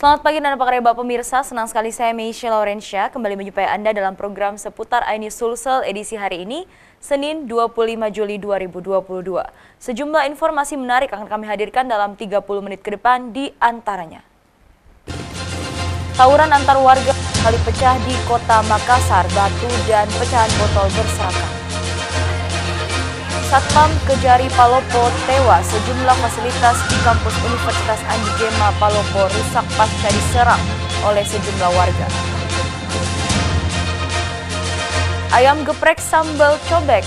Selamat pagi dan apa kabar pemirsa, senang sekali saya Meisha Laurencia kembali menjumpai Anda dalam program seputar iNews Sulsel edisi hari ini, Senin 25 Juli 2022. Sejumlah informasi menarik akan kami hadirkan dalam 30 menit ke depan di antaranya. Tawuran antar warga kali pecah di kota Makassar, batu dan pecahan botol berserakan. Satpam Kejari Palopo tewas, sejumlah fasilitas di kampus Universitas Andi Gema Palopo rusak pasca diserang oleh sejumlah warga. Ayam geprek sambal cobek,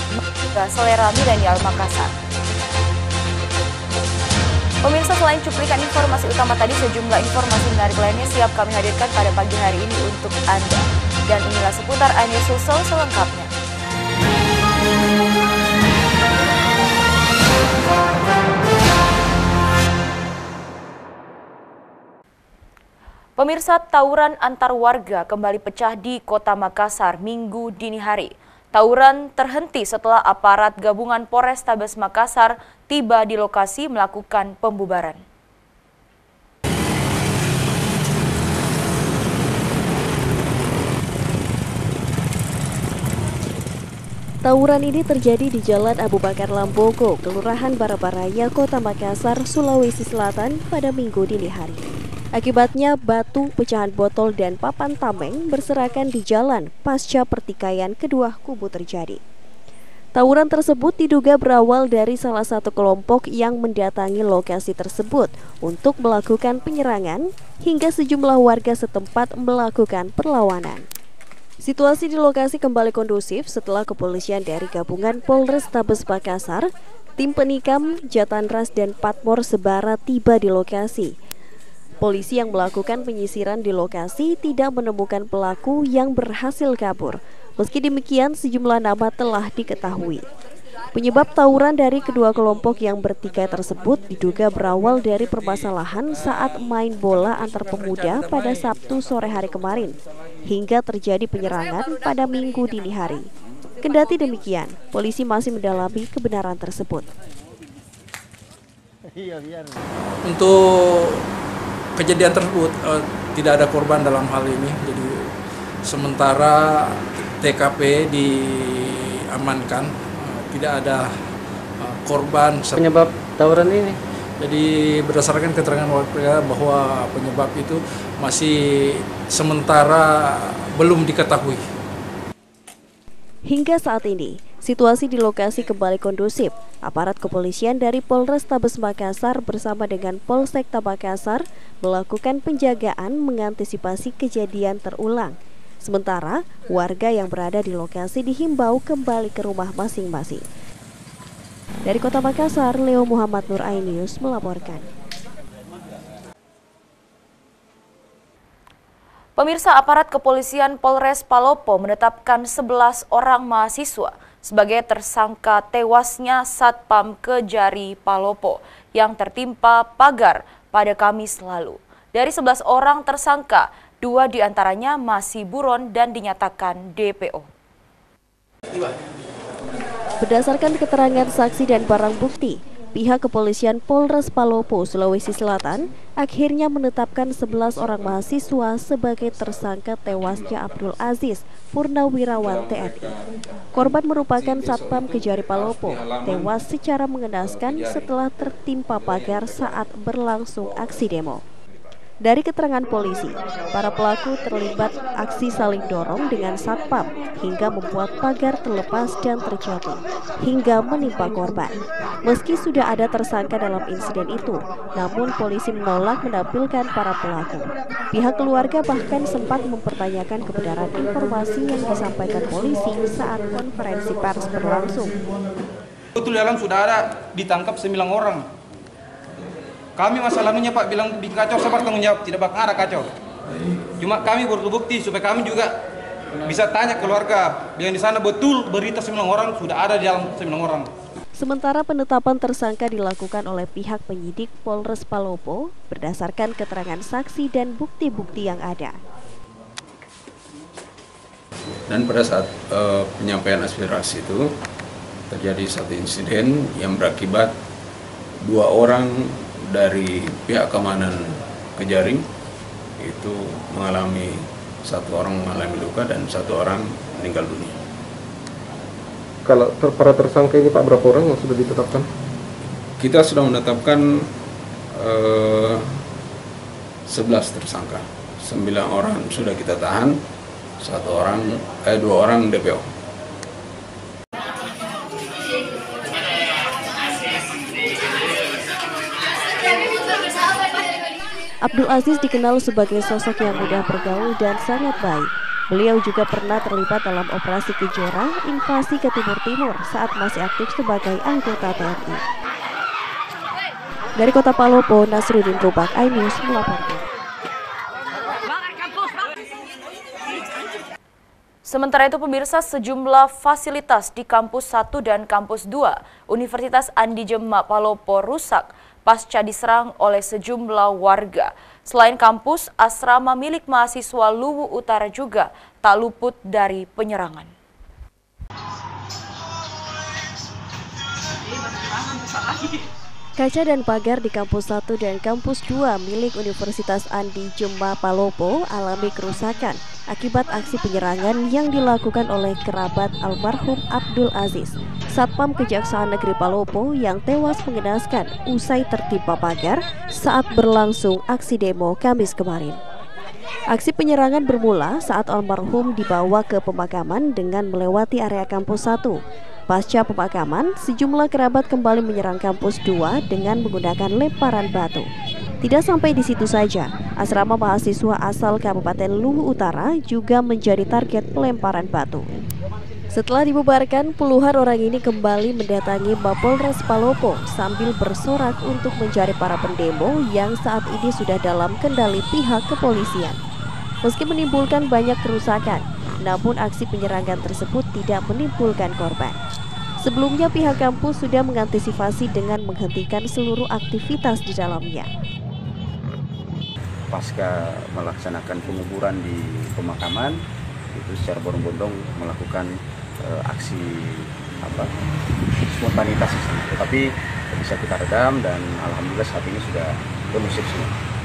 selera milenial Makassar. Pemirsa, selain cuplikan informasi utama tadi, sejumlah informasi menarik lainnya siap kami hadirkan pada pagi hari ini untuk Anda. Dan inilah seputar iNews Sulsel selengkapnya. Pemirsa, tawuran antar warga kembali pecah di kota Makassar Minggu dini hari. Tawuran terhenti setelah aparat gabungan Polrestabes Makassar tiba di lokasi melakukan pembubaran. Tawuran ini terjadi di Jalan Abu Bakar Lambogo, Kelurahan Barabaraya, Kota Makassar, Sulawesi Selatan pada Minggu dini hari. Akibatnya batu, pecahan botol, dan papan tameng berserakan di jalan pasca pertikaian kedua kubu terjadi. Tawuran tersebut diduga berawal dari salah satu kelompok yang mendatangi lokasi tersebut untuk melakukan penyerangan hingga sejumlah warga setempat melakukan perlawanan. Situasi di lokasi kembali kondusif setelah kepolisian dari gabungan Polrestabes Makassar, tim penikam, Jatanras, dan Patmor Sebara tiba di lokasi. Polisi yang melakukan penyisiran di lokasi tidak menemukan pelaku yang berhasil kabur. Meski demikian, sejumlah nama telah diketahui. Penyebab tawuran dari kedua kelompok yang bertikai tersebut diduga berawal dari permasalahan saat main bola antar pemuda pada Sabtu sore hari kemarin, hingga terjadi penyerangan pada Minggu dini hari. Kendati demikian, polisi masih mendalami kebenaran tersebut. Untuk kejadian tersebut tidak ada korban dalam hal ini. Jadi sementara TKP diamankan, tidak ada korban. Penyebab tawuran ini? Jadi berdasarkan keterangan warga bahwa penyebab itu masih sementara belum diketahui. Hingga saat ini, situasi di lokasi kembali kondusif. Aparat kepolisian dari Polrestabes Makassar bersama dengan Polsekta Makassar melakukan penjagaan mengantisipasi kejadian terulang. Sementara, warga yang berada di lokasi dihimbau kembali ke rumah masing-masing. Dari Kota Makassar, Leo Muhammad Nur iNews melaporkan. Pemirsa, aparat kepolisian Polres Palopo menetapkan 11 orang mahasiswa sebagai tersangka tewasnya Satpam Kejari Palopo yang tertimpa pagar pada Kamis lalu. Dari 11 orang tersangka, 2 diantaranya masih buron dan dinyatakan DPO. Berdasarkan keterangan saksi dan barang bukti, pihak kepolisian Polres Palopo, Sulawesi Selatan akhirnya menetapkan 11 orang mahasiswa sebagai tersangka tewasnya Abdul Aziz, Purnawirawan TNI. Korban merupakan Satpam Kejari Palopo, tewas secara mengenaskan setelah tertimpa pagar saat berlangsung aksi demo. Dari keterangan polisi, para pelaku terlibat aksi saling dorong dengan Satpam hingga membuat pagar terlepas dan terjatuh, hingga menimpa korban. Meski sudah ada tersangka dalam insiden itu, namun polisi menolak menampilkan para pelaku. Pihak keluarga bahkan sempat mempertanyakan kebenaran informasi yang disampaikan polisi saat konferensi pers berlangsung. Betul dalam sudah ada ditangkap 9 orang. Kami masalahnya Pak bilang bikin kacau, saya bertanggung jawab, tidak bakal ada kacau. Cuma kami butuh bukti supaya kami juga bisa tanya keluarga yang di sana betul berita 9 orang sudah ada di dalam 9 orang. Sementara penetapan tersangka dilakukan oleh pihak penyidik Polres Palopo berdasarkan keterangan saksi dan bukti-bukti yang ada. Dan pada saat penyampaian aspirasi itu terjadi satu insiden yang berakibat 2 orang dari pihak keamanan Kejari itu satu orang mengalami luka dan satu orang meninggal dunia. Kalau para tersangka ini Pak, berapa orang yang sudah ditetapkan? Kita sudah menetapkan 11 tersangka, 9 orang sudah kita tahan, 2 orang DPO. Abdul Aziz dikenal sebagai sosok yang mudah bergaul dan sangat baik. Beliau juga pernah terlibat dalam operasi Kejora invasi ke Timur Timur saat masih aktif sebagai anggota TNI. Dari Kota Palopo, Nasruddin Rubak, iNews melaporkan. Sementara itu pemirsa, sejumlah fasilitas di Kampus 1 dan Kampus 2 Universitas Andi Jemma Palopo rusak pasca diserang oleh sejumlah warga. Selain kampus, asrama milik mahasiswa Luwu Utara juga tak luput dari penyerangan. Kaca dan pagar di Kampus 1 dan Kampus 2 milik Universitas Andi Jemma Palopo alami kerusakan akibat aksi penyerangan yang dilakukan oleh kerabat almarhum Abdul Aziz, Satpam Kejaksaan Negeri Palopo yang tewas mengenaskan usai tertimpa pagar saat berlangsung aksi demo Kamis kemarin. Aksi penyerangan bermula saat almarhum dibawa ke pemakaman dengan melewati area Kampus 1. Pasca pemakaman, sejumlah kerabat kembali menyerang Kampus 2 dengan menggunakan lemparan batu. Tidak sampai di situ saja, asrama mahasiswa asal Kabupaten Luwu Utara juga menjadi target pelemparan batu. Setelah dibubarkan, puluhan orang ini kembali mendatangi Mapolres Palopo sambil bersorak untuk mencari para pendemo yang saat ini sudah dalam kendali pihak kepolisian. Meski menimbulkan banyak kerusakan, namun aksi penyerangan tersebut tidak menimbulkan korban. Sebelumnya pihak kampus sudah mengantisipasi dengan menghentikan seluruh aktivitas di dalamnya. Pasca melaksanakan penguburan di pemakaman, itu secara bondong-bondong melakukan aksi spontanitas di sana. Tetapi bisa kita redam dan alhamdulillah saat ini sudah kondusif semua.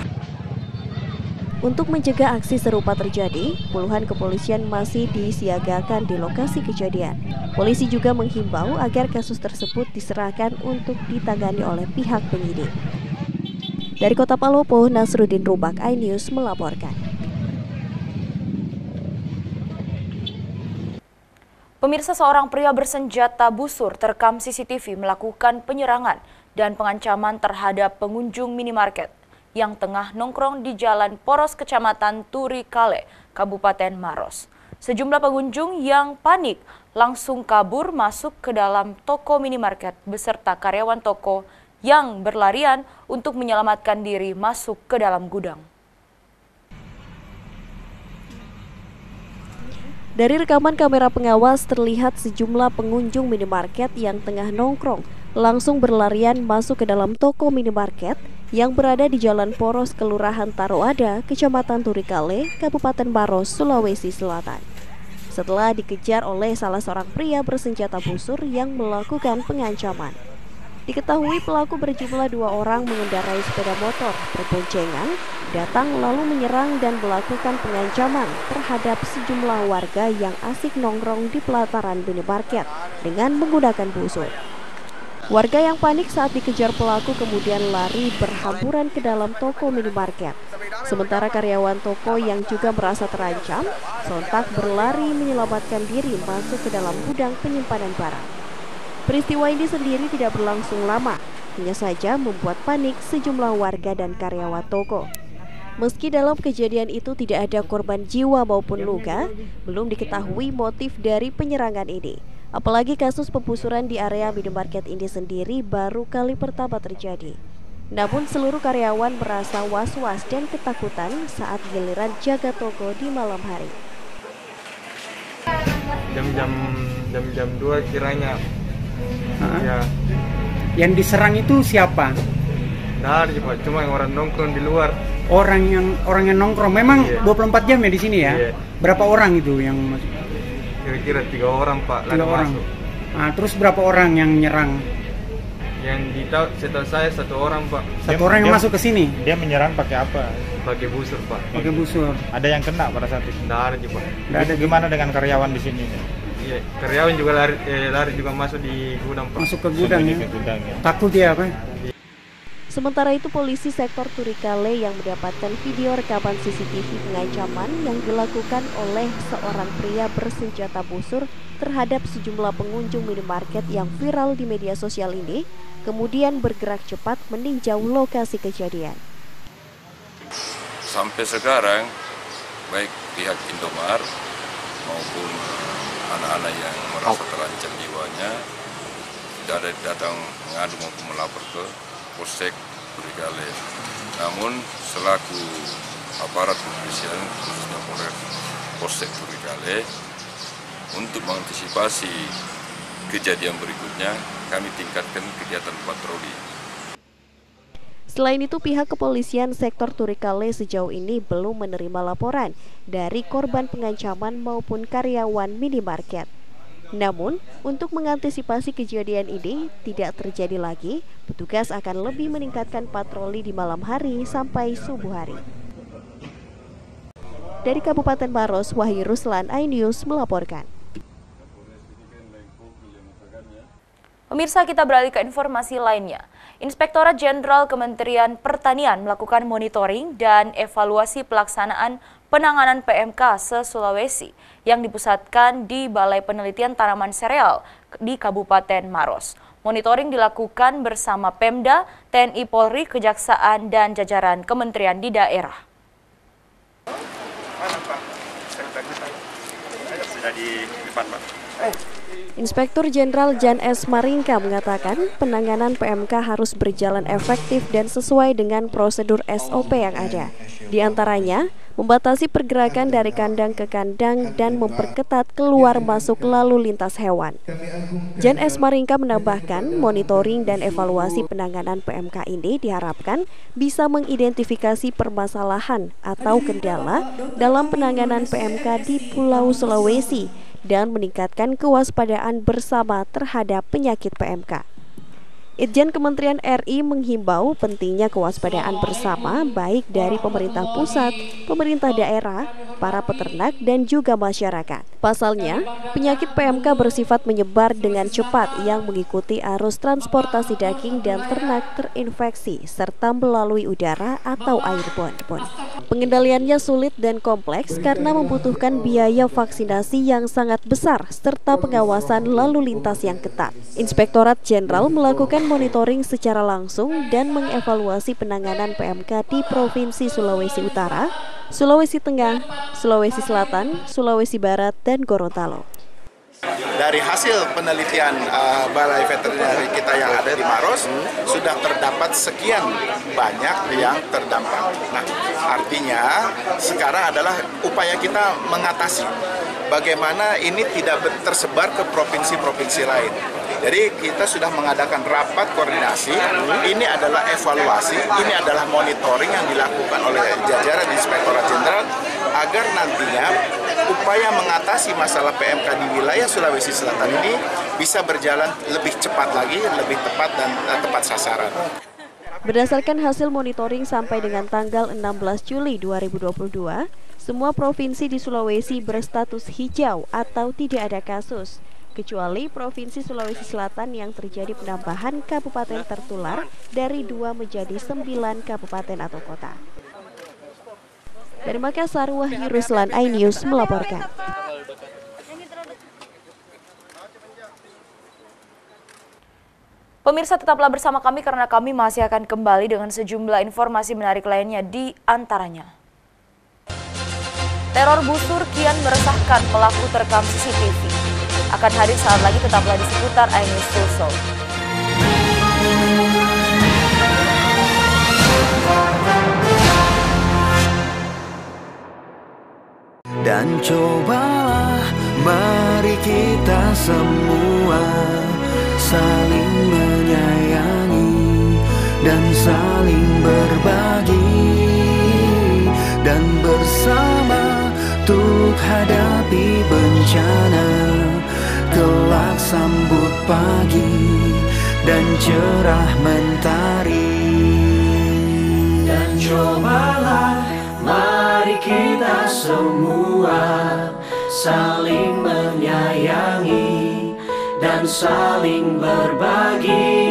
Untuk mencegah aksi serupa terjadi, puluhan kepolisian masih disiagakan di lokasi kejadian. Polisi juga menghimbau agar kasus tersebut diserahkan untuk ditangani oleh pihak penyidik. Dari Kota Palopo, Nasruddin Rubak, iNews melaporkan. Pemirsa, seorang pria bersenjata busur terekam CCTV melakukan penyerangan dan pengancaman terhadap pengunjung minimarket yang tengah nongkrong di Jalan Poros Kecamatan Turikale, Kabupaten Maros. Sejumlah pengunjung yang panik langsung kabur masuk ke dalam toko minimarket beserta karyawan toko yang berlarian untuk menyelamatkan diri masuk ke dalam gudang. Dari rekaman kamera pengawas terlihat sejumlah pengunjung minimarket yang tengah nongkrong langsung berlarian masuk ke dalam toko minimarket yang berada di Jalan Poros, Kelurahan Taroada, Kecamatan Turikale, Kabupaten Maros, Sulawesi Selatan. Setelah dikejar oleh salah seorang pria bersenjata busur yang melakukan pengancaman. Diketahui pelaku berjumlah 2 orang mengendarai sepeda motor berboncengan, datang lalu menyerang dan melakukan pengancaman terhadap sejumlah warga yang asik nongkrong di pelataran minimarket dengan menggunakan busur. Warga yang panik saat dikejar pelaku kemudian lari berhamburan ke dalam toko minimarket. Sementara karyawan toko yang juga merasa terancam, sontak berlari menyelamatkan diri masuk ke dalam gudang penyimpanan barang. Peristiwa ini sendiri tidak berlangsung lama, hanya saja membuat panik sejumlah warga dan karyawan toko. Meski dalam kejadian itu tidak ada korban jiwa maupun luka, belum diketahui motif dari penyerangan ini. Apalagi kasus pembusuran di area minimarket ini sendiri baru kali pertama terjadi. Namun seluruh karyawan merasa was-was dan ketakutan saat giliran jaga toko di malam hari. Jam 2 kiranya. Ya. Yang diserang itu siapa? Nah, cuma yang orang nongkrong di luar. Orang yang nongkrong. Memang iya. 24 jam ya di sini ya. Iya. Berapa orang itu yang masuk? Kira-kira 3 orang Pak. 3 orang. Nah, terus berapa orang yang nyerang? Setahu saya satu orang, Pak. Satu orang yang masuk ke sini. Dia menyerang pakai apa? Pakai busur, Pak. Pakai busur. Ada yang kena pada saat itu? Nggak ada juga, Pak. Nggak ada. Gimana dengan karyawan di sini? Iya, karyawan juga lari juga masuk di gudang, Pak. Masuk ke gudang ya. Ya. Takut ya apa? Sementara itu, polisi sektor Turikale yang mendapatkan video rekaman CCTV pengancaman yang dilakukan oleh seorang pria bersenjata busur terhadap sejumlah pengunjung minimarket yang viral di media sosial ini, kemudian bergerak cepat meninjau lokasi kejadian. Sampai sekarang, baik pihak Indomaret maupun anak-anak yang merasa terancam jiwanya tidak ada datang mengadu maupun melapor ke Polsek Turikale. Namun selaku aparat kepolisian khususnya Polsek Turikale, untuk mengantisipasi kejadian berikutnya kami tingkatkan kegiatan patroli. Selain itu, pihak kepolisian sektor Turikale sejauh ini belum menerima laporan dari korban pengancaman maupun karyawan minimarket. Namun, untuk mengantisipasi kejadian ini tidak terjadi lagi, petugas akan lebih meningkatkan patroli di malam hari sampai subuh hari. Dari Kabupaten Maros, Wahyu Ruslan, iNews melaporkan. Pemirsa, kita beralih ke informasi lainnya. Inspektorat Jenderal Kementerian Pertanian melakukan monitoring dan evaluasi pelaksanaan penanganan PMK se-Sulawesi yang dipusatkan di Balai Penelitian Tanaman Sereal di Kabupaten Maros. Monitoring dilakukan bersama Pemda, TNI Polri, Kejaksaan, dan jajaran kementerian di daerah. Sudah di depan, Pak. Inspektur Jenderal Jan S. Maringka mengatakan penanganan PMK harus berjalan efektif dan sesuai dengan prosedur SOP yang ada. Di antaranya, membatasi pergerakan dari kandang ke kandang dan memperketat keluar masuk lalu lintas hewan. Jan S. Maringka menambahkan, monitoring dan evaluasi penanganan PMK ini diharapkan bisa mengidentifikasi permasalahan atau kendala dalam penanganan PMK di Pulau Sulawesi dan meningkatkan kewaspadaan bersama terhadap penyakit PMK. Itjen Kementerian RI menghimbau pentingnya kewaspadaan bersama baik dari pemerintah pusat, pemerintah daerah, para peternak, dan juga masyarakat. Pasalnya, penyakit PMK bersifat menyebar dengan cepat yang mengikuti arus transportasi daging dan ternak terinfeksi serta melalui udara atau airborne. Pengendaliannya sulit dan kompleks karena membutuhkan biaya vaksinasi yang sangat besar serta pengawasan lalu lintas yang ketat. Inspektorat Jenderal melakukan monitoring secara langsung dan mengevaluasi penanganan PMK di Provinsi Sulawesi Utara, Sulawesi Tengah, Sulawesi Selatan, Sulawesi Barat, dan Gorontalo. Dari hasil penelitian Balai Veteriner kita yang ada di Maros, sudah terdapat sekian banyak yang terdampak. Nah, artinya sekarang adalah upaya kita mengatasi bagaimana ini tidak tersebar ke provinsi-provinsi lain. Jadi kita sudah mengadakan rapat koordinasi, ini adalah evaluasi, ini adalah monitoring yang dilakukan oleh jajaran Inspektorat Jenderal agar nantinya upaya mengatasi masalah PMK di wilayah Sulawesi Selatan ini bisa berjalan lebih cepat lagi, lebih tepat dan tepat sasaran. Berdasarkan hasil monitoring sampai dengan tanggal 16 Juli 2022, semua provinsi di Sulawesi berstatus hijau atau tidak ada kasus, kecuali Provinsi Sulawesi Selatan yang terjadi penambahan kabupaten tertular dari 2 menjadi 9 kabupaten atau kota. Dari Makassar, Wahyu Ruslan, iNews melaporkan. Pemirsa, tetaplah bersama kami karena kami masih akan kembali dengan sejumlah informasi menarik lainnya, di antaranya. Teror busur kian meresahkan pelaku terekam CCTV. Akan hadir saat lagi, tetaplah di seputar iNews Sulsel. Dan cobalah mari kita semua saling menyayangi dan saling berbagi dan bersama untuk hadapi bencana kelak sambut pagi dan cerah mentari. Dan cobalah mari kita semua saling menyayangi dan saling berbagi,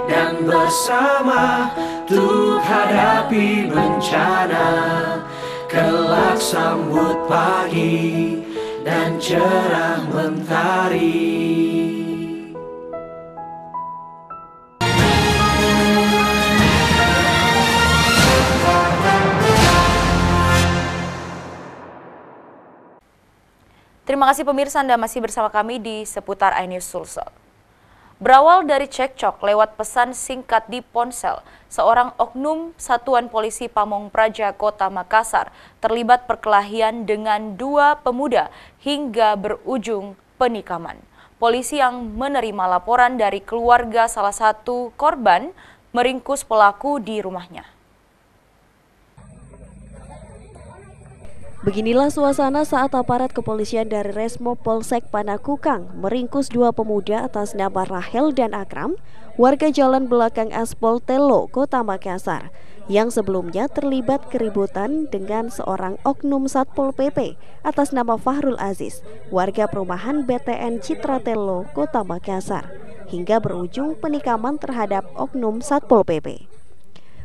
dan bersama untuk hadapi bencana, kelak sambut pagi dan cerah mentari. Terima kasih pemirsa, Anda masih bersama kami di seputar iNews Sulsel. Berawal dari cekcok lewat pesan singkat di ponsel, seorang oknum Satuan Polisi Pamong Praja Kota Makassar terlibat perkelahian dengan dua pemuda hingga berujung penikaman. Polisi yang menerima laporan dari keluarga salah satu korban meringkus pelaku di rumahnya. Beginilah suasana saat aparat kepolisian dari Resmo Polsek Panakukang meringkus dua pemuda atas nama Rahel dan Akram, warga Jalan Belakang Aspol Telo, Kota Makassar, yang sebelumnya terlibat keributan dengan seorang oknum Satpol PP atas nama Fahrul Aziz, warga perumahan BTN Citra Telo, Kota Makassar, hingga berujung penikaman terhadap oknum Satpol PP.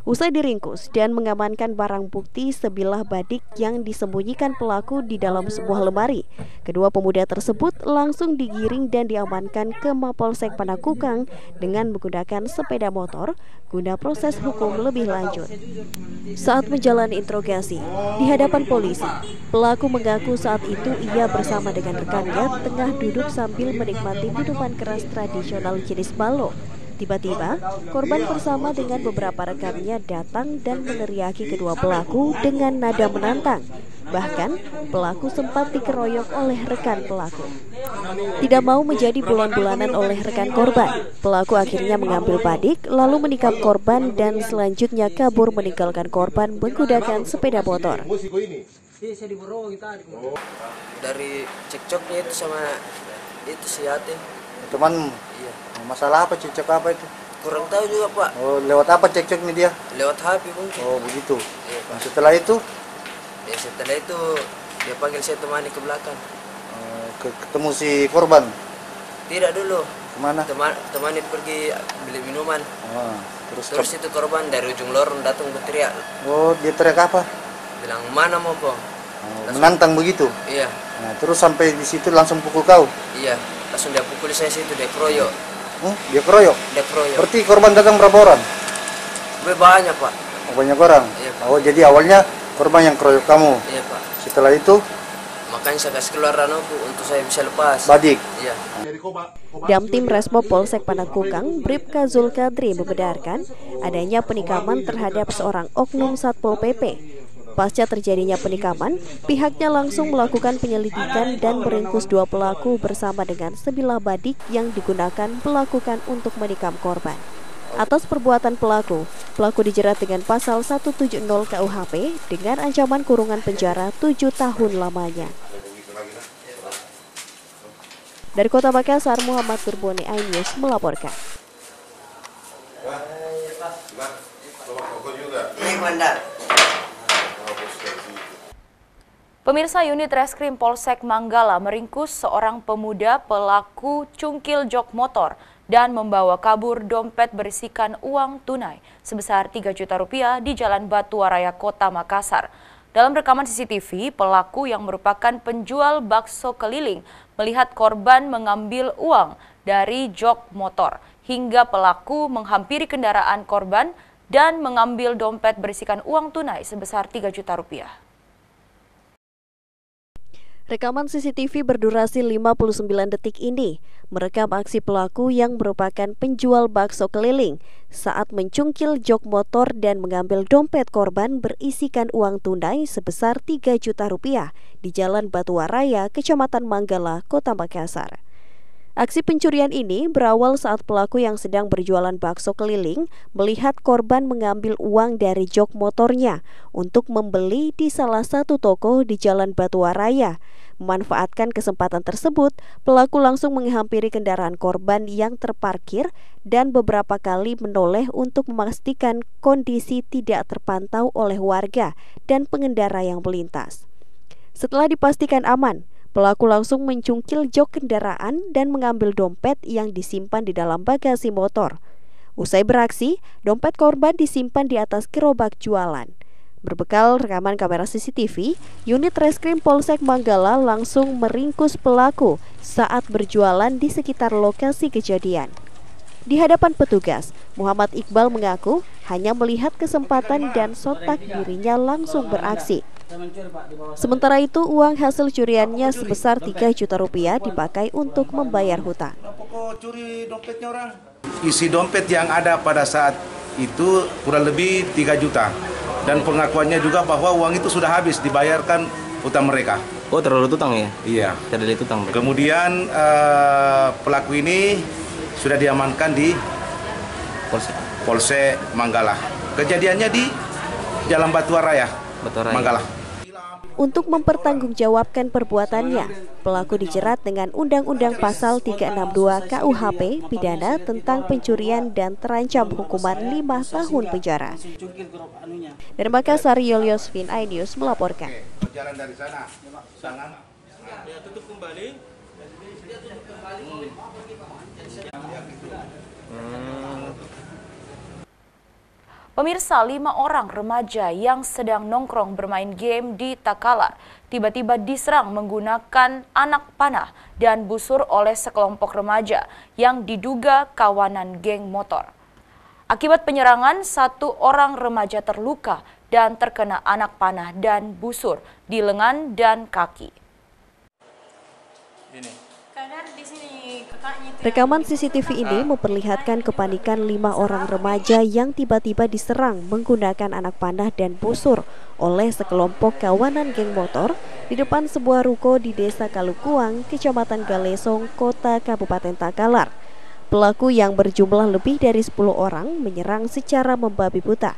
Usai diringkus dan mengamankan barang bukti sebilah badik yang disembunyikan pelaku di dalam sebuah lemari, kedua pemuda tersebut langsung digiring dan diamankan ke Mapolsek Panakukang dengan menggunakan sepeda motor guna proses hukum lebih lanjut. Saat menjalani interogasi di hadapan polisi, pelaku mengaku saat itu ia bersama dengan rekannya tengah duduk sambil menikmati minuman keras tradisional jenis balo. Tiba-tiba, korban bersama dengan beberapa rekannya datang dan meneriaki kedua pelaku dengan nada menantang. Bahkan, pelaku sempat dikeroyok oleh rekan pelaku. Tidak mau menjadi bulan-bulanan oleh rekan korban, pelaku akhirnya mengambil badik, lalu menikam korban dan selanjutnya kabur meninggalkan korban menggunakan sepeda motor. Dari cekcoknya itu sama itu si Yati. Teman, iya. Masalah apa, cekcok apa itu? Kurang tahu juga Pak. Oh, lewat apa cekcoknya dia? Lewat HP mungkin. Oh begitu. Iya, Pak. Nah, setelah itu? Ya setelah itu dia panggil saya temani ke belakang. Ketemu si korban? Tidak dulu. Kemana? Temani pergi beli minuman. Terus itu korban dari ujung lorong datang berteriak. Oh, dia teriak apa? Bilang mana mau kok? Menantang begitu? Iya. Nah, terus sampai di situ langsung pukul kau? Iya. Langsung dia pukul saya situ, dia keroyok. Dia keroyok? Dia keroyok. Berarti korban datang berapa orang? Banyak Pak. Oh, banyak orang? Iya, Pak. Oh, jadi awalnya korban yang keroyok kamu? Iya Pak. Setelah itu? Makanya saya kasih keluar ranokku untuk saya bisa lepas. Badik? Iya. Damtim Resmo Polsek Panakukang, Bribka Zulkadri membenarkan adanya penikaman terhadap seorang oknum Satpol PP. Pasca terjadinya penikaman, pihaknya langsung melakukan penyelidikan dan meringkus dua pelaku bersama dengan sebilah badik yang digunakan melakukan untuk menikam korban. Atas perbuatan pelaku dijerat dengan pasal 170 KUHP dengan ancaman kurungan penjara 7 tahun lamanya. Dari Kota Makassar, Muhammad Turboni, iNews melaporkan. Pemirsa, unit Reskrim Polsek Manggala meringkus seorang pemuda pelaku cungkil jok motor dan membawa kabur dompet berisikan uang tunai sebesar 3 juta rupiah di Jalan Batuwaraya, Kota Makassar. Dalam rekaman CCTV, pelaku yang merupakan penjual bakso keliling melihat korban mengambil uang dari jok motor hingga pelaku menghampiri kendaraan korban dan mengambil dompet berisikan uang tunai sebesar 3 juta rupiah. Rekaman CCTV berdurasi 59 detik ini merekam aksi pelaku yang merupakan penjual bakso keliling saat mencungkil jok motor dan mengambil dompet korban berisikan uang tunai sebesar 3 juta rupiah di Jalan Batuwaraya, Kecamatan Manggala, Kota Makassar. Aksi pencurian ini berawal saat pelaku yang sedang berjualan bakso keliling melihat korban mengambil uang dari jok motornya untuk membeli di salah satu toko di Jalan Batuwaraya. Memanfaatkan kesempatan tersebut, pelaku langsung menghampiri kendaraan korban yang terparkir dan beberapa kali menoleh untuk memastikan kondisi tidak terpantau oleh warga dan pengendara yang melintas. Setelah dipastikan aman, pelaku langsung mencungkil jok kendaraan dan mengambil dompet yang disimpan di dalam bagasi motor. Usai beraksi, dompet korban disimpan di atas gerobak jualan. Berbekal rekaman kamera CCTV, unit Reskrim Polsek Manggala langsung meringkus pelaku saat berjualan di sekitar lokasi kejadian. Di hadapan petugas, Muhammad Iqbal mengaku hanya melihat kesempatan dan sontak dirinya langsung beraksi. Sementara itu, uang hasil curiannya sebesar 3 juta rupiah dipakai untuk membayar hutang. Isi dompet yang ada pada saat itu kurang lebih 3 juta. Dan pengakuannya juga bahwa uang itu sudah habis dibayarkan hutang mereka. Oh, terlalu utang ya? Iya. Terlalu utang. Kemudian pelaku ini sudah diamankan di Polsek Manggala. Kejadiannya di Jalan Batuan Raya, Manggala. Untuk mempertanggungjawabkan perbuatannya, pelaku dijerat dengan Undang-Undang Pasal 362 KUHP pidana tentang pencurian dan terancam hukuman 5 tahun penjara. Dari Makassar, Yulius Vin iNews melaporkan. Jalan dari sana, tutup kembali. Pemirsa, 5 orang remaja yang sedang nongkrong bermain game di Takalar tiba-tiba diserang menggunakan anak panah dan busur oleh sekelompok remaja yang diduga kawanan geng motor. Akibat penyerangan, 1 orang remaja terluka dan terkena anak panah dan busur di lengan dan kaki. Rekaman CCTV ini memperlihatkan kepanikan 5 orang remaja yang tiba-tiba diserang menggunakan anak panah dan busur oleh sekelompok kawanan geng motor di depan sebuah ruko di Desa Kalukuang, Kecamatan Galesong, Kota Kabupaten Takalar. Pelaku yang berjumlah lebih dari 10 orang menyerang secara membabi buta.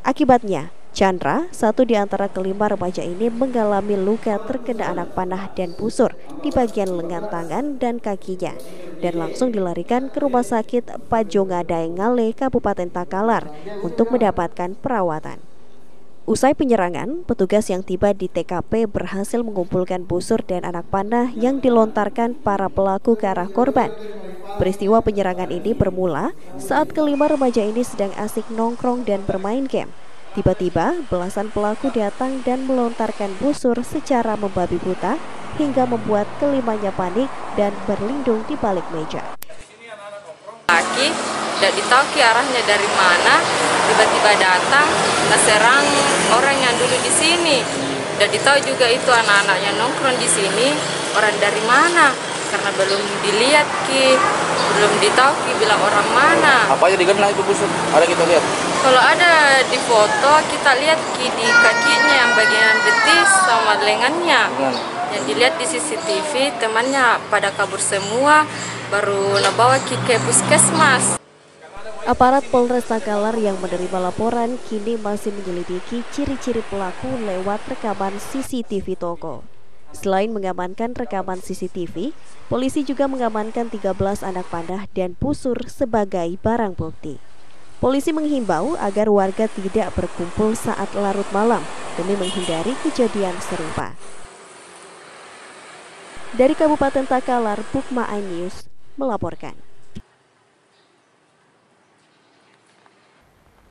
Akibatnya, Chandra, 1 di antara kelima remaja ini mengalami luka terkena anak panah dan busur di bagian lengan tangan dan kakinya dan langsung dilarikan ke Rumah Sakit Pajonga Daengale, Kabupaten Takalar untuk mendapatkan perawatan. Usai penyerangan, petugas yang tiba di TKP berhasil mengumpulkan busur dan anak panah yang dilontarkan para pelaku ke arah korban. Peristiwa penyerangan ini bermula saat kelima remaja ini sedang asik nongkrong dan bermain game. Tiba-tiba, belasan pelaku datang dan melontarkan busur secara membabi buta hingga membuat kelimanya panik dan berlindung di balik meja. Laki, tidak ditahu arahnya dari mana, tiba-tiba datang, serang orang yang dulu di sini. Tidak ditahu juga itu anak-anak yang nongkrong di sini, orang dari mana, karena belum dilihat belum ditahu bilang orang mana. Apa aja dikenal itu busuk? Ada kita lihat? Kalau ada di foto kita lihat di kakinya yang bagian betis sama lengannya. Yang dilihat di CCTV temannya pada kabur semua, baru nabawa ke puskesmas. Aparat Polres Takalar yang menerima laporan kini masih menyelidiki ciri-ciri pelaku lewat rekaman CCTV toko. Selain mengamankan rekaman CCTV, polisi juga mengamankan 13 anak panah dan busur sebagai barang bukti. Polisi menghimbau agar warga tidak berkumpul saat larut malam demi menghindari kejadian serupa. Dari Kabupaten Takalar, Bukma iNews melaporkan.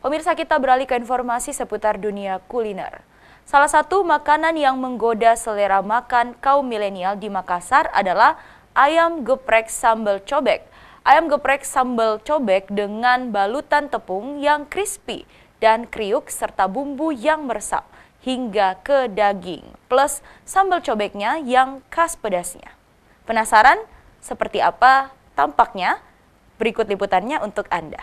Pemirsa, kita beralih ke informasi seputar dunia kuliner. Salah satu makanan yang menggoda selera makan kaum milenial di Makassar adalah ayam geprek sambal cobek. Ayam geprek sambal cobek dengan balutan tepung yang crispy dan kriuk serta bumbu yang meresap hingga ke daging, plus sambal cobeknya yang khas pedasnya. Penasaran seperti apa tampaknya? Berikut liputannya untuk Anda.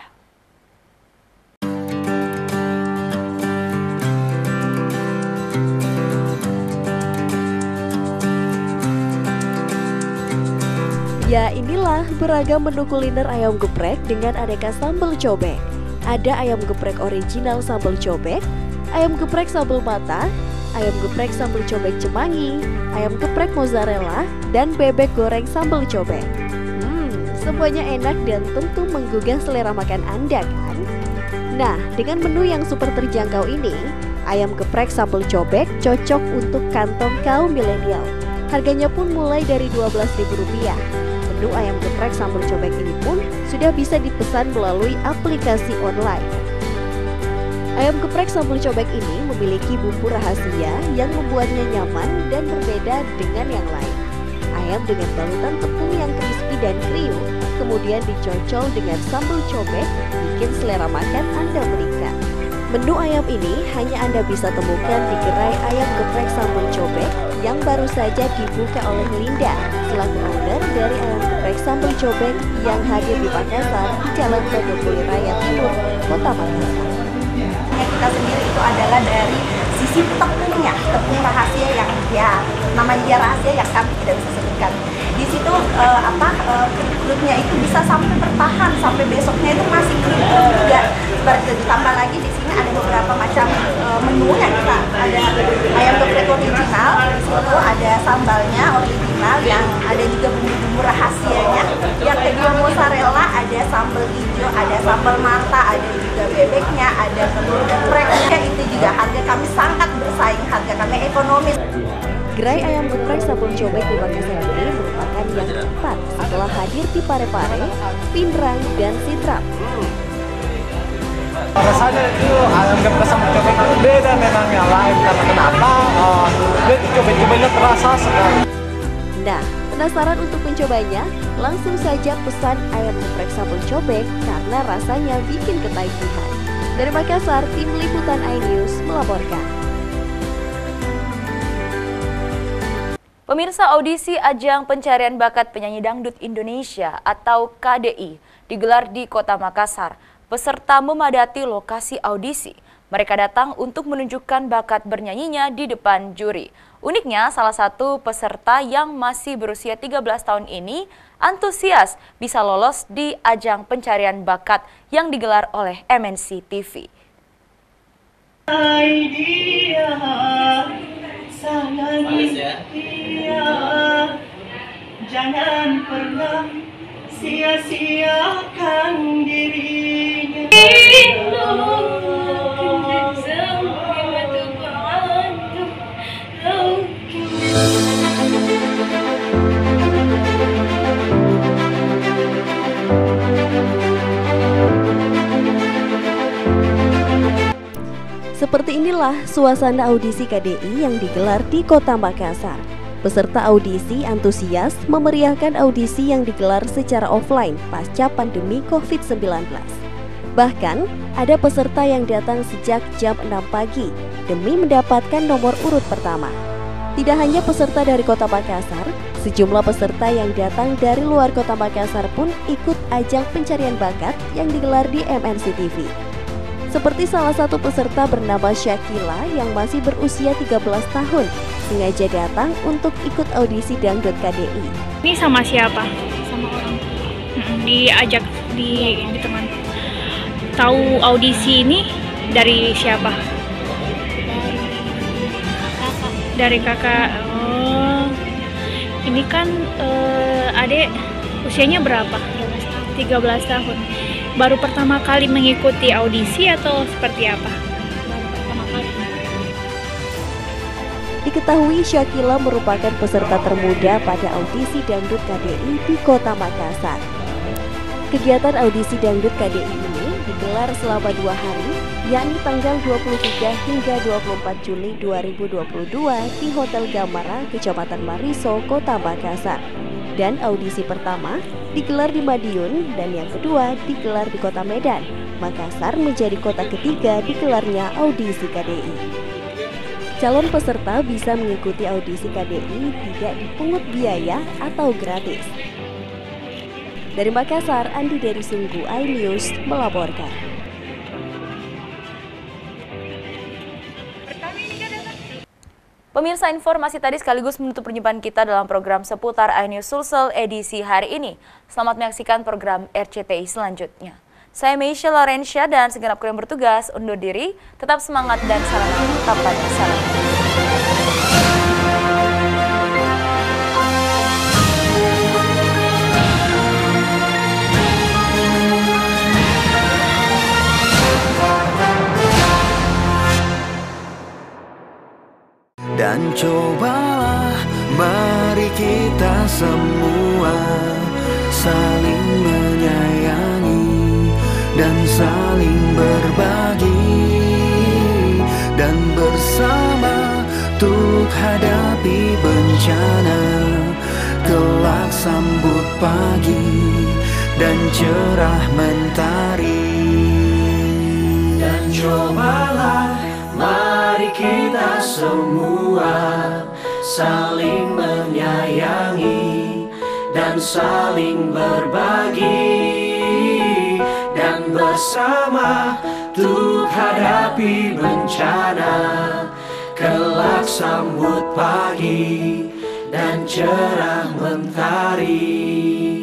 Ya, inilah beragam menu kuliner ayam geprek dengan aneka sambal cobek. Ada ayam geprek original sambal cobek, ayam geprek sambal mata, ayam geprek sambal cobek Cemangi, ayam geprek mozzarella, dan bebek goreng sambal cobek. Semuanya enak dan tentu menggugah selera makan Anda kan? Nah, dengan menu yang super terjangkau ini, ayam geprek sambal cobek cocok untuk kantong kaum milenial. Harganya pun mulai dari Rp12.000. Menu ayam geprek sambal cobek ini pun sudah bisa dipesan melalui aplikasi online. Ayam geprek sambal cobek ini memiliki bumbu rahasia yang membuatnya nyaman dan berbeda dengan yang lain. Ayam dengan balutan tepung yang crispy dan kriuk, kemudian dicocol dengan sambal cobek, bikin selera makan Anda meningkat. Menu ayam ini hanya Anda bisa temukan di gerai ayam geprek sambal cobek yang baru saja dibuka oleh Linda, selaku owner dari ayam geprek sambal cobek yang hadir di Makassar di Jalan Todopoli Raya Timur, Kota Makassar. Kita sendiri itu adalah dari sisi tepungnya, tepung rahasia yang namanya dia rahasia yang kami tidak bisa sebutkan. Di situ kriuk-kriuknya itu bisa sampai bertahan sampai besoknya itu masih kriuk juga. Seperti itu. Ditambah lagi di sini ada beberapa macam menu yang kita ada ayam geprek original, di situ ada sambalnya original yang ada juga bumbu-bumbu rahasianya. Yang kedua mozzarella, ada sambal hijau, ada sambal mata, ada juga bebeknya, ada telur gepreknya. Itu juga harga kami sangat bersaing, harga kami ekonomis. Gerai ayam geprek sambal cobek di Makassar ini merupakan yang keempat setelah hadir di Parepare, Pindrang, dan Sidrap. Rasanya itu ayam geprek sambal cobek itu beda memang yang lain, karena kenapa? Cobek-cobeknya terasa sekali. Nah, penasaran untuk mencobanya? Langsung saja pesan ayam geprek sambal cobek karena rasanya bikin ketagihan. Dari Makassar, tim liputan iNews melaporkan. Pemirsa, audisi Ajang Pencarian Bakat Penyanyi Dangdut Indonesia atau KDI digelar di Kota Makassar. Peserta memadati lokasi audisi. Mereka datang untuk menunjukkan bakat bernyanyinya di depan juri. Uniknya, salah satu peserta yang masih berusia 13 tahun ini antusias bisa lolos di Ajang Pencarian Bakat yang digelar oleh MNC TV. Sayangi dia, jangan pernah sia-siakan dirinya. Seperti inilah suasana audisi KDI yang digelar di Kota Makassar. Peserta audisi antusias memeriahkan audisi yang digelar secara offline pasca pandemi COVID-19. Bahkan, ada peserta yang datang sejak jam 6 pagi demi mendapatkan nomor urut pertama. Tidak hanya peserta dari Kota Makassar, sejumlah peserta yang datang dari luar Kota Makassar pun ikut ajang pencarian bakat yang digelar di MNC TV. Seperti salah satu peserta bernama Syakila yang masih berusia 13 tahun, sengaja datang untuk ikut audisi dangdut KDI. Ini sama siapa? Sama orang. Diajak di teman. Tahu audisi ini dari siapa? Dari kakak. Oh, ini kan adik usianya berapa? 13 tahun. Baru pertama kali mengikuti audisi atau seperti apa? Baru pertama kali. Diketahui Syakila merupakan peserta termuda pada audisi dangdut KDI di Kota Makassar. Kegiatan audisi dangdut KDI ini digelar selama 2 hari, yakni tanggal 23 hingga 24 Juli 2022 di Hotel Gamara, Kecamatan Mariso, Kota Makassar. Dan audisi pertama digelar di Madiun dan yang kedua digelar di Kota Medan. Makassar menjadi kota ketiga digelarnya audisi KDI. Calon peserta bisa mengikuti audisi KDI tidak dipungut biaya atau gratis. Dari Makassar, Andi Dari Sunggu, iNews melaporkan. Pemirsa, informasi tadi sekaligus menutup perjumpaan kita dalam program seputar iNews Sulsel edisi hari ini. Selamat menyaksikan program RCTI selanjutnya. Saya Meisha Laurencia dan segenap kru yang bertugas undur diri. Tetap semangat dan salam kapan salam. Dan cobalah mari kita semua saling menyayangi dan saling berbagi, dan bersama untuk hadapi bencana, kelak sambut pagi dan cerah mentari. Dan cobalah mari kita semua saling menyayangi dan saling berbagi, dan bersama untuk hadapi bencana, kelak sambut pagi dan cerah mentari.